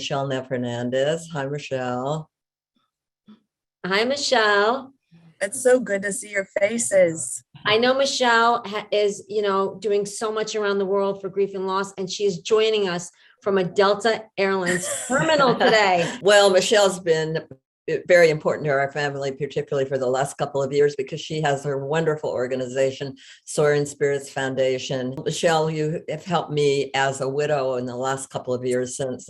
Michele Neff Hernandez. Hi, Michele. Hi, Michele. It's so good to see your faces. I know Michele is, doing so much around the world for grief and loss, and she is joining us from a Delta Airlines terminal today. Well, Michelle's been very important to our family, particularly for the last couple of years, because she has her wonderful organization, Soaring Spirits Foundation. Michele, you have helped me as a widow in the last couple of years since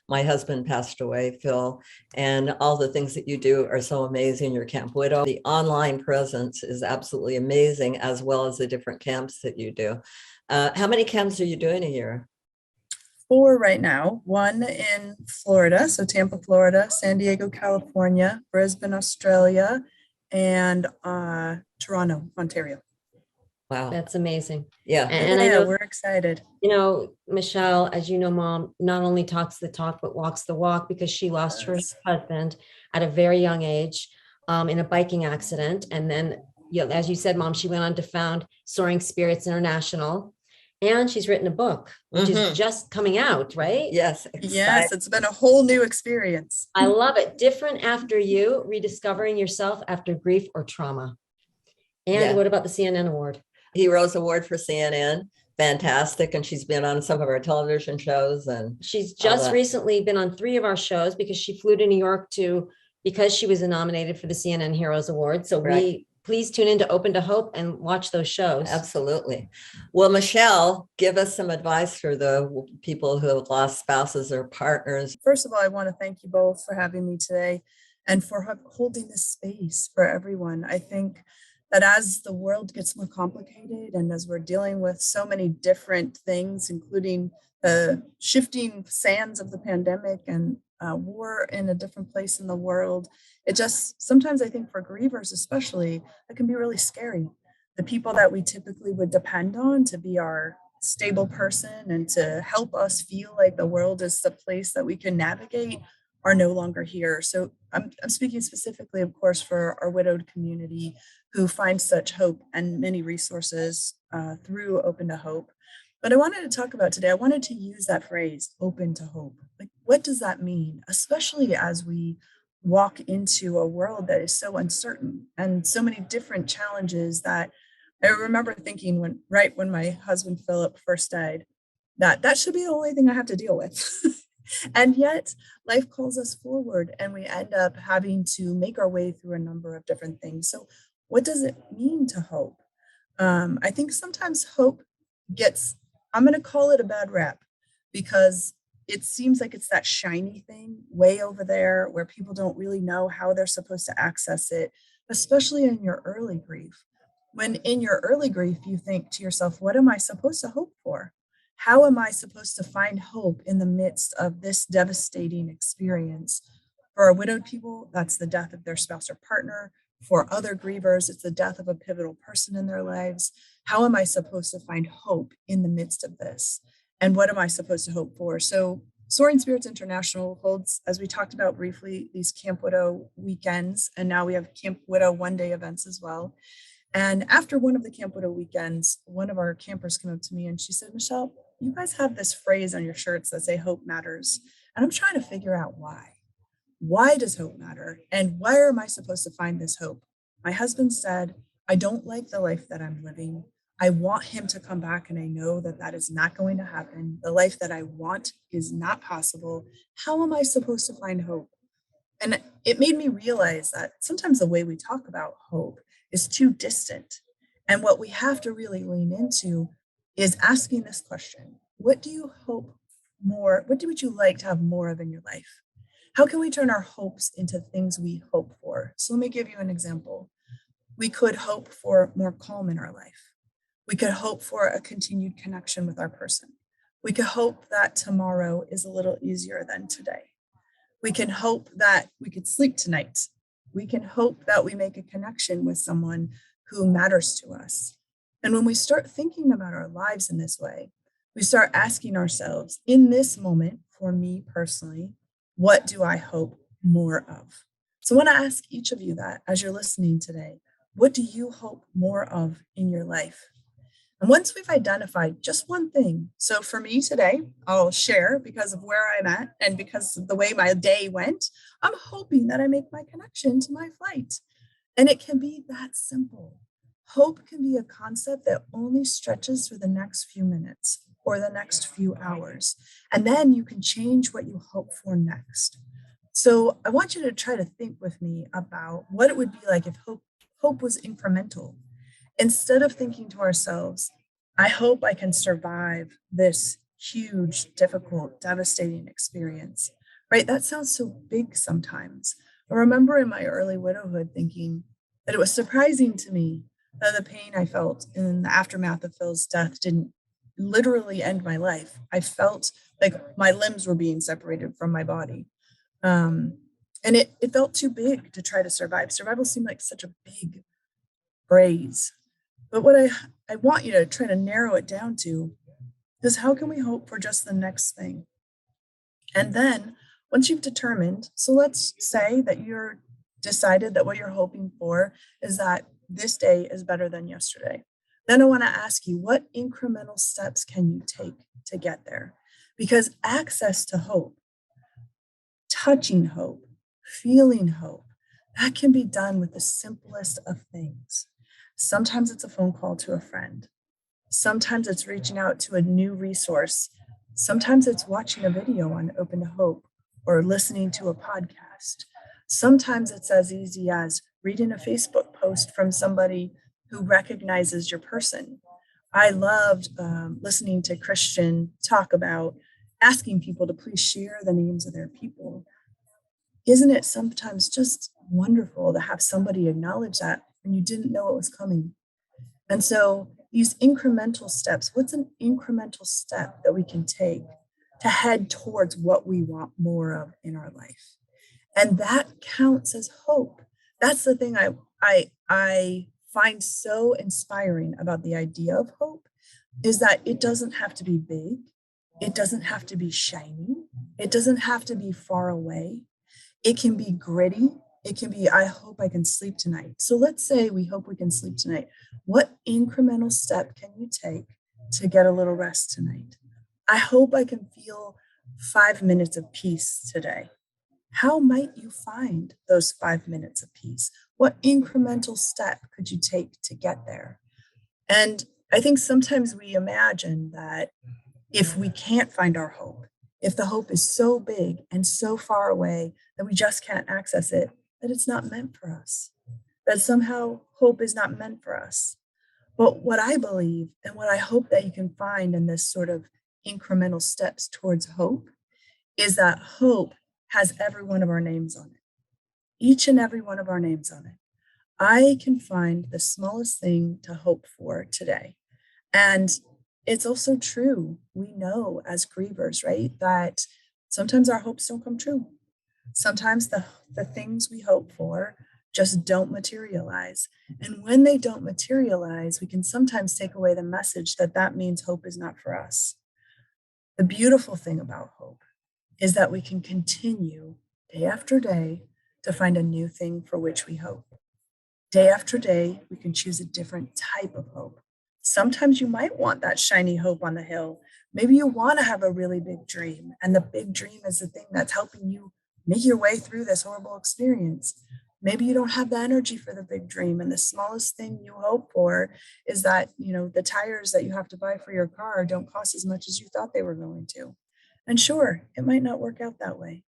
my husband passed away, Phil, and all the things that you do are so amazing. Your Camp Widow, the online presence is absolutely amazing, as well as the different camps that you do. How many camps are you doing a year? 4 right now, 1 in Florida, so Tampa, Florida, San Diego, California, Brisbane, Australia, and Toronto, Ontario. Wow. That's amazing. Yeah. And I know, we're excited. Michele, as you know, Mom, not only talks the talk, but walks the walk, because she lost her husband at a very young age in a biking accident. And then, as you said, Mom, she went on to found Soaring Spirits International. And she's written a book, which is just coming out, right? Yes. Yes, it's been a whole new experience. I love it. Different After You, Rediscovering Yourself After Grief or Trauma. And what about the CNN Award? Heroes Award for CNN. Fantastic. And she's been on some of our television shows. And she's just recently been on 3 of our shows, because she flew to New York because she was nominated for the CNN Heroes Award. So please tune in to Open to Hope and watch those shows. Absolutely. Well, Michele, give us some advice for the people who have lost spouses or partners. First of all, I want to thank you both for having me today and for holding this space for everyone. I think that as the world gets more complicated and as we're dealing with so many different things, including the shifting sands of the pandemic and war in a different place in the world, it just sometimes, I think for grievers especially, it can be really scary. The people that we typically would depend on to be our stable person and to help us feel like the world is the place that we can navigate are no longer here. So I'm speaking specifically, of course, for our widowed community who find such hope and many resources through Open to Hope. But I wanted to talk about today, I wanted to use that phrase, open to hope. Like, what does that mean? Especially as we walk into a world that is so uncertain and so many different challenges that I remember thinking when my husband Philip first died, that should be the only thing I have to deal with. And yet life calls us forward and we end up having to make our way through a number of different things. So what does it mean to hope? I think sometimes hope gets, I'm going to call it a bad rap, because it seems like it's that shiny thing way over there where people don't really know how they're supposed to access it, especially in your early grief. When in your early grief, you think to yourself, what am I supposed to hope for? How am I supposed to find hope in the midst of this devastating experience? For our widowed people, that's the death of their spouse or partner. For other grievers, it's the death of a pivotal person in their lives. How am I supposed to find hope in the midst of this? And what am I supposed to hope for? So Soaring Spirits International holds, as we talked about briefly, these Camp Widow weekends, and now we have Camp Widow one-day events as well. And after one of the Camp Widow weekends, one of our campers came up to me and she said, Michele, you guys have this phrase on your shirts that say hope matters. And I'm trying to figure out why. Why does hope matter? And where am I supposed to find this hope? My husband said, I don't like the life that I'm living. I want him to come back, and I know that that is not going to happen. The life that I want is not possible. How am I supposed to find hope? And it made me realize that sometimes the way we talk about hope is too distant. And what we have to really lean into is asking this question: what do you hope more? What would you like to have more of in your life? How can we turn our hopes into things we hope for? So let me give you an example. We could hope for more calm in our life. We could hope for a continued connection with our person. We could hope that tomorrow is a little easier than today. We can hope that we could sleep tonight. We can hope that we make a connection with someone who matters to us. And when we start thinking about our lives in this way, we start asking ourselves, in this moment, for me personally, what do I hope more of? So I want to ask each of you that as you're listening today. What do you hope more of in your life? And once we've identified just one thing, so for me today, I'll share because of where I'm at and because of the way my day went, I'm hoping that I make my connection to my flight. And it can be that simple. Hope can be a concept that only stretches for the next few minutes or the next few hours. And then you can change what you hope for next. So I want you to try to think with me about what it would be like if hope was incremental. Instead of thinking to ourselves, I hope I can survive this huge, difficult, devastating experience, right? That sounds so big sometimes. I remember in my early widowhood thinking that it was surprising to me that the pain I felt in the aftermath of Phil's death didn't literally end my life. I felt like my limbs were being separated from my body. Um, and it felt too big to try to survive. Survival seemed like such a big phrase. But what I want you to try to narrow it down to is how can we hope for just the next thing? And then once you've determined, so let's say that you're decided that what you're hoping for is that this day is better than yesterday. Then I want to ask you, what incremental steps can you take to get there? Because access to hope, touching hope, feeling hope, that can be done with the simplest of things. Sometimes it's a phone call to a friend. Sometimes it's reaching out to a new resource. Sometimes it's watching a video on Open to Hope or listening to a podcast. Sometimes it's as easy as reading a Facebook post from somebody who recognizes your person. I loved listening to Christian talk about asking people to please share the names of their people. Isn't it sometimes just wonderful to have somebody acknowledge that when you didn't know it was coming? And so these incremental steps, what's an incremental step that we can take to head towards what we want more of in our life? And that counts as hope. That's the thing I find so inspiring about the idea of hope is that it doesn't have to be big. It doesn't have to be shiny. It doesn't have to be far away. It can be gritty. It can be, I hope I can sleep tonight. So let's say we hope we can sleep tonight. What incremental step can you take to get a little rest tonight? I hope I can feel 5 minutes of peace today. How might you find those 5 minutes of peace? What incremental step could you take to get there? And I think sometimes we imagine that if we can't find our hope, if the hope is so big and so far away that we just can't access it, that it's not meant for us, that somehow hope is not meant for us. But what I believe and what I hope that you can find in this sort of incremental steps towards hope is that hope has every one of our names on it, each and every one of our names on it. I can find the smallest thing to hope for today. And it's also true. We know as grievers, right, that sometimes our hopes don't come true. Sometimes the things we hope for just don't materialize. And when they don't materialize, we can sometimes take away the message that that means hope is not for us. The beautiful thing about hope is that we can continue day after day to find a new thing for which we hope. Day after day, we can choose a different type of hope. Sometimes you might want that shiny hope on the hill. Maybe you want to have a really big dream, and the big dream is the thing that's helping you make your way through this horrible experience. Maybe you don't have the energy for the big dream, and the smallest thing you hope for is that, the tires that you have to buy for your car don't cost as much as you thought they were going to. And sure, it might not work out that way,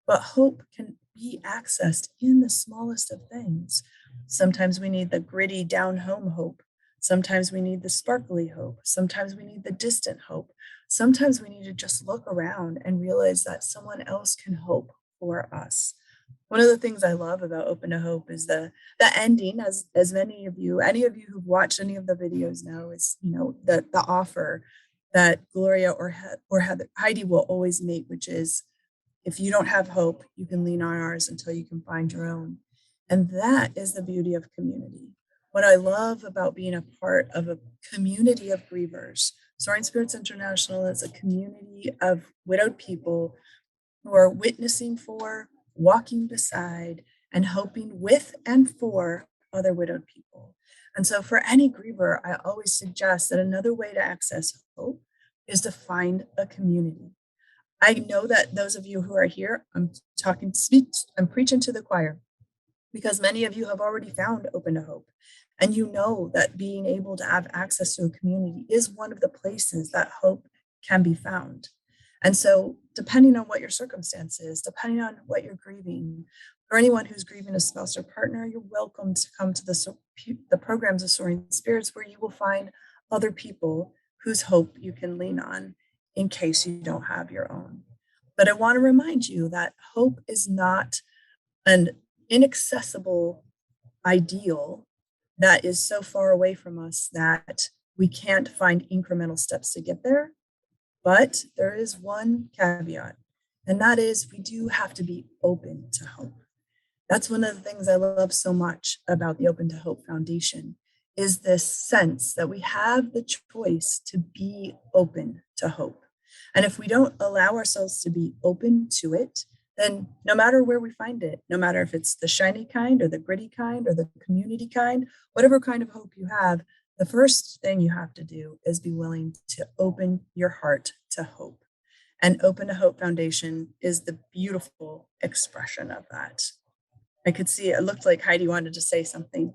but hope can be accessed in the smallest of things. Sometimes we need the gritty down home hope. Sometimes we need the sparkly hope. Sometimes we need the distant hope. Sometimes we need to just look around and realize that someone else can hope for us. One of the things I love about Open to Hope is the ending, as any of you who've watched any of the videos know, is the offer that Gloria or Heidi will always make, which is, if you don't have hope, you can lean on ours until you can find your own. And that is the beauty of community. What I love about being a part of a community of grievers, Soaring Spirits International is a community of widowed people who are witnessing for, walking beside, and hoping with and for other widowed people. And so for any griever, I always suggest that another way to access hope is to find a community. I know that those of you who are here, I'm preaching to the choir, because many of you have already found Open to Hope. And you know that being able to have access to a community is one of the places that hope can be found. And so, depending on what your circumstance is, depending on what you're grieving, for anyone who's grieving a spouse or partner, you're welcome to come to the programs of Soaring Spirits, where you will find other people whose hope you can lean on in case you don't have your own. But I want to remind you that hope is not an inaccessible ideal that is so far away from us that we can't find incremental steps to get there. But there is one caveat, and that is we do have to be open to hope. That's one of the things I love so much about the Open to Hope Foundation, is this sense that we have the choice to be open to hope. And if we don't allow ourselves to be open to it, then no matter where we find it, no matter if it's the shiny kind or the gritty kind or the community kind, whatever kind of hope you have, the first thing you have to do is be willing to open your heart to hope. And Open to Hope Foundation is the beautiful expression of that. I could see it looked like Heidi wanted to say something.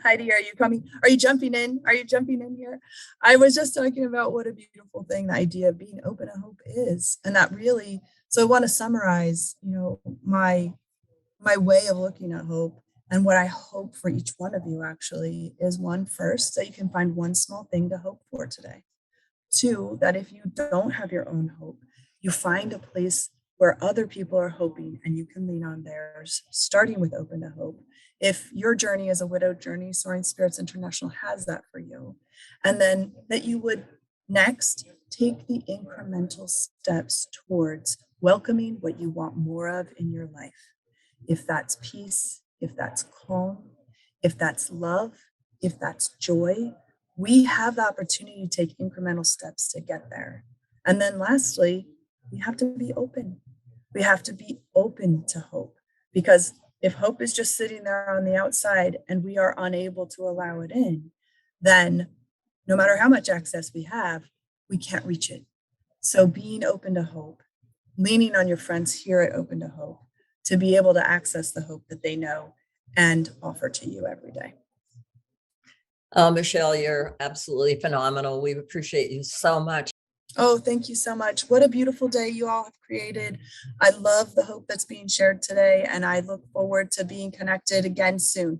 Heidi, are you coming? Are you jumping in? Are you jumping in here? I was just talking about what a beautiful thing the idea of being open to hope is. And that really, so I want to summarize, my way of looking at hope. And what I hope for each one of you actually is, one, first, that you can find one small thing to hope for today. Two, that if you don't have your own hope, you find a place where other people are hoping and you can lean on theirs, starting with Open to Hope. If your journey is a widowed journey, Soaring Spirits International has that for you. And then that you would next take the incremental steps towards welcoming what you want more of in your life. If that's peace, if that's calm, if that's love, if that's joy, we have the opportunity to take incremental steps to get there. And then lastly, we have to be open. We have to be open to hope, because if hope is just sitting there on the outside and we are unable to allow it in, then no matter how much access we have, we can't reach it. So being open to hope, leaning on your friends here at Open to Hope to be able to access the hope that they know and offer to you every day. Michele, you're absolutely phenomenal. We appreciate you so much. Oh, thank you so much. What a beautiful day you all have created. I love the hope that's being shared today, and I look forward to being connected again soon.